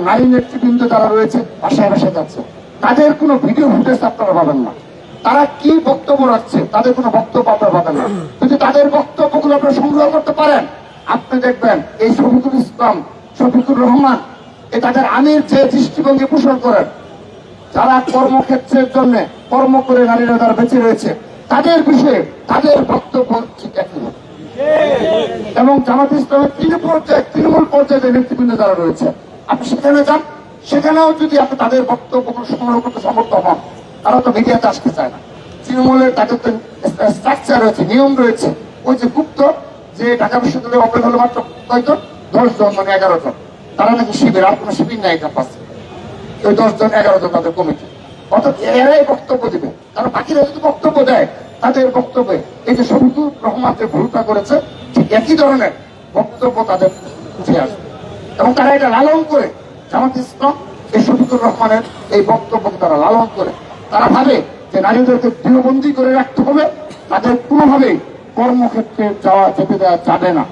নারী নেতৃবৃন্দ যারা রয়েছে বাসায় বাসায় যাচ্ছে, তাদের কোনো ভিডিও ফুটেজ আপনারা পাবেন না। তারা কি বক্তব্য রাখছে তাদের কোনো বক্তব্য আপনারা পাবেন না। যদি তাদের বক্তব্যগুলো আপনারা সংগ্রহ করতে পারেন, আপনি দেখবেন এই শফিকুল ইসলাম, শফিকুর রহমান, তাদের আমির যে দৃষ্টিভঙ্গি পোষণ করেন, যারা কর্মক্ষেত্রের জন্য কর্ম করে নারীরা যারা বেঁচে রয়েছে, তাদের বিষয়ে তাদের বক্তব্য ঠিক একই। এবং জামাত ইসলামের তৃণমূল পর্যায়ে যে নেতৃবৃন্দ যারা রয়েছে, আপনি সেখানে যান, সেখানেও যদি আপনি তাদের বক্তব্য সংগ্রহ করতে সমর্থ হন, তারা তো মিডিয়াতে আসতে চায় না। তৃণমূলের তাদের তো স্ট্রাকচার রয়েছে, নিয়ম রয়েছে। ওই যে গুপ্ত যে ঢাকা বিশ্ববিদ্যালয়ে অপেক্ষা হলো মাত্র হয়তো 10 জন, মানে 11 জন, তারা নাকি শিবির, আর কোনো শিবির নাই ক্যাম্পাসে। ওই 10 জন 11 জন তাদের কমিটি, অর্থাৎ এরাই বক্তব্য দিবে। কারণ বাকিরা যদি বক্তব্য দেয়, তাদের বক্তব্যে এই যে শফিকুর রহমান যে ভুলটা করেছে, ঠিক একই ধরনের বক্তব্য তাদের উঠে আসবে। এবং তারা এটা লালন করে, জামাত ইসলাম এই শফিকুর রহমানের এই বক্তব্যকে তারা লালন করে, তারা ভাবে যে নারীদেরকে গৃহবন্দী করে রাখতে হবে, তাদের কোনোভাবেই কর্মক্ষেত্রে যেতে দেওয়া যাবে না।